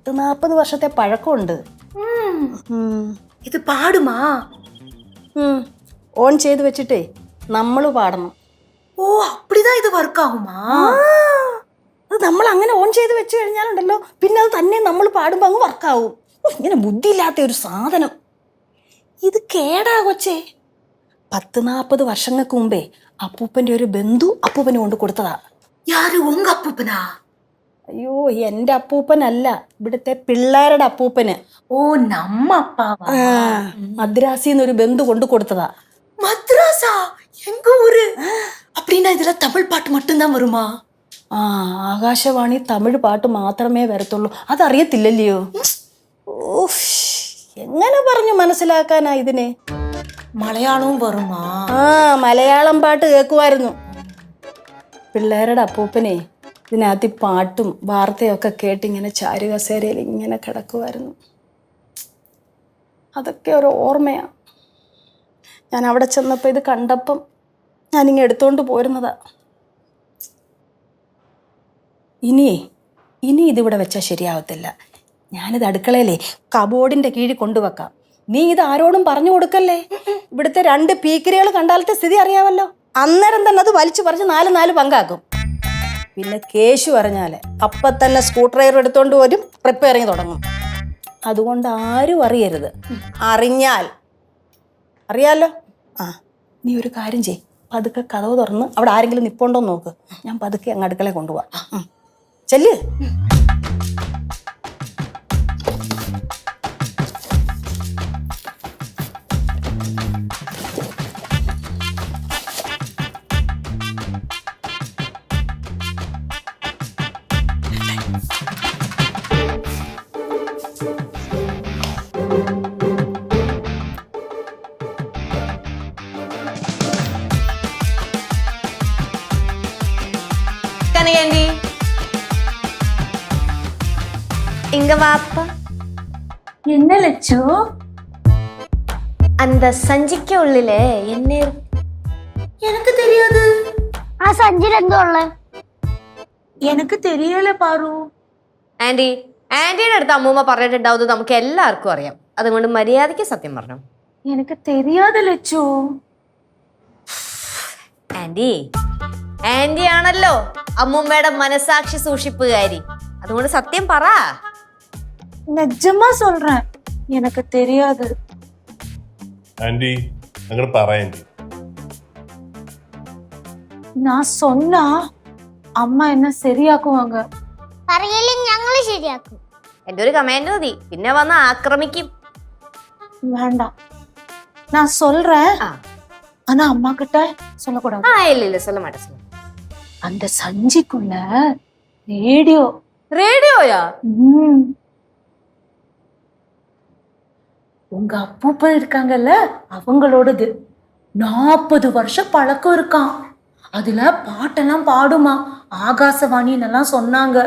10-40 വർഷത്തെ പഴക്കമുണ്ട്. ഇത് പാടുമാ? ഓൺ ചെയ്ത് വെച്ചിട്ടേ നമ്മൾ പാടണം. ഓ அப்படிதான் ഇത് വർക്ക് ആവുമാ? അത് നമ്മൾ അങ്ങനെ ഓൺ ചെയ്ത് വെച്ച് കഴിഞ്ഞാലുണ്ടല്ലോ, പിന്നെ അത് തന്നെ നമ്മൾ പാടുമ്പോൾ അങ്ങ് വർക്കാവും. ഇങ്ങനെ ബുദ്ധിയില്ലാത്ത ഒരു സാധനം. ഇത് കേടാ കൊച്ചേ. 10-40 വർഷങ്ങൾക്ക് മുമ്പേ അപ്പൂപ്പൻ്റെ ഒരു ബന്ധു അപ്പൂപ്പന് കൊണ്ട് കൊടുത്തതാ. യാര്, ഉങ്ക അപ്പൂപ്പനാ? അയ്യോ, എൻ്റെ അപ്പൂപ്പനല്ല, ഇവിടുത്തെ പിള്ളേരുടെ അപ്പൂപ്പന്. ഓ നമ്മ അപ്പാവാ? മദ്രാസിന്ന് ഒരു ബന്ധു കൊണ്ട് കൊടുത്തതാ. മദ്രാസാ? എങ്ക ഊര്? அப்படின்னா இதுல தமிழ் பாட்டு மட்டும்தான் வருமா? ആകാശവാണി തമിഴ് പാട്ട് മാത്രമേ വരത്തുള്ളൂ. അതറിയത്തില്ലല്ലയോ? എങ്ങനെ പറഞ്ഞു മനസ്സിലാക്കാനാ ഇതിനെ? മലയാളവും വരുമാ? മലയാളം പാട്ട് കേൾക്കുമായിരുന്നു. പിള്ളേരുടെ അപ്പൂപ്പനെ ഇതിനകത്ത് പാട്ടും വാർത്തയൊക്കെ കേട്ടിങ്ങനെ ചാരുകസേരയിൽ ഇങ്ങനെ കിടക്കുമായിരുന്നു. അതൊക്കെ ഒരു ഓർമ്മയാണ്. ഞാൻ അവിടെ ചെന്നപ്പോൾ ഇത് കണ്ടപ്പം ഞാനിങ്ങനെ എടുത്തുകൊണ്ട് പോരുന്നതാ. ഇനി ഇതിവിടെ വെച്ചാൽ ശരിയാവത്തില്ല. ഞാനിത് അടുക്കളയിലേ കബോർഡിൻ്റെ കീഴിൽ കൊണ്ടുവെക്കാം. നീ ഇത് ആരോടും പറഞ്ഞു കൊടുക്കല്ലേ. ഇവിടുത്തെ 2 പീക്കിരികൾ കണ്ടാലത്തെ സ്ഥിതി അറിയാമല്ലോ. അന്നേരം തന്നെ അത് വലിച്ചു പറിച്ച് 4 പങ്കാക്കും. പിന്നെ കേശു പറഞ്ഞാൽ അപ്പം തന്നെ സ്ക്രൂ ഡ്രൈവർ എടുത്തുകൊണ്ട് വരും, റിപ്പയറിങ് തുടങ്ങും. അതുകൊണ്ട് ആരും അറിയരുത്. അറിയാലോ. നീ ഒരു കാര്യം ചെയ്, പതുക്കെ കതവ് തുറന്ന് അവിടെ ആരെങ്കിലും നിപ്പുണ്ടോ നോക്ക്. ഞാൻ പതുക്കെ അങ്ങ് അടുക്കളയിൽ കൊണ്ടുപോവാം. ചെല്ല്. கனகாண்டி இங்க வாப்பா. என்ன லட்சு? அந்த சஞ்சிக்கு உள்ளிலே என்ன எனக்கு தெரியாது. ആ സഞ്ചിയിൽ എന്തോ ഉള്ളേ? எனக்கு தெரியல பாரு. ആന്റിയുടെ അടുത്ത് അമ്മൂമ്മ പറഞ്ഞിട്ടുണ്ടാവുന്നത് നമുക്ക് എല്ലാവർക്കും അറിയാം. അതുകൊണ്ട് മര്യാദയ്ക്ക് സത്യം പറഞ്ഞു. எனக்கு தெரியாது ലച്ചു. ആന്റി ആണല്ലോ അമ്മൂമ്മയുടെ മനസാക്ഷി സൂക്ഷിപ്പുകാരി. അതുകൊണ്ട് സത്യം പറ. நிஜமா சொல்றேன், எனக்கு தெரியாது. ആന്റി അങ്ങനെ പറയണ്ടി. நான் சொன்னா അമ്മ എന്നെ ശരിയാക്കുവാങ്ക. പറയലും ഞങ്ങൾ ശരിയാക്കും. എന്റെ ഒരു കമാൻഡ് മതി, പിന്നെ വന്ന് ആക്രമിക്കും. வேண்டாம், நான் சொல்றேன். ஆனா அம்மா கிட்ட சொல்லக்கூடாது. இல்ல சொல்ல மாட்டேன். அந்த சஞ்சிக்குள்ள ரேடியோ. ரேடியோயா? உங்க அப்பூப்பா இருக்காங்கல்ல, அவங்களோடது 40 வருஷம் பழக்கம் இருக்கான். அதுல பாட்டெல்லாம் பாடுமா, ஆகாசவாணின்னு சொன்னாங்க.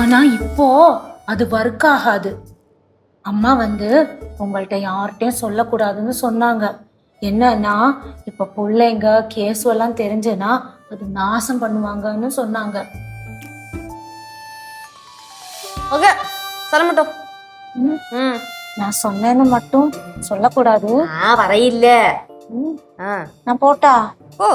ஆனா இப்போ அது ஒர்க் ஆகாது. அம்மா வந்து உங்கள்கிட்ட யார்கிட்டையும் சொல்லக்கூடாதுன்னு சொன்னாங்க. என்னன்னா இப்ப பிள்ளைங்க கேஸ் எல்லாம் தெரிஞ்சுன்னா அது நாசம் பண்ணுவாங்கன்னு சொன்னாங்க. ஓகே, சொல்ல மாட்டோம். நான் சொன்னேன்னு மட்டும் சொல்லக்கூடாது. പറയില്ല. நான் போட்டா? ഓ,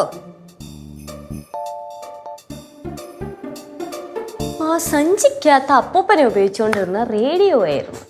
ആ സഞ്ചിക്കകത്ത് അപ്പൂപ്പനെ ഉപയോഗിച്ചുകൊണ്ടിരുന്ന റേഡിയോ ആയിരുന്നു.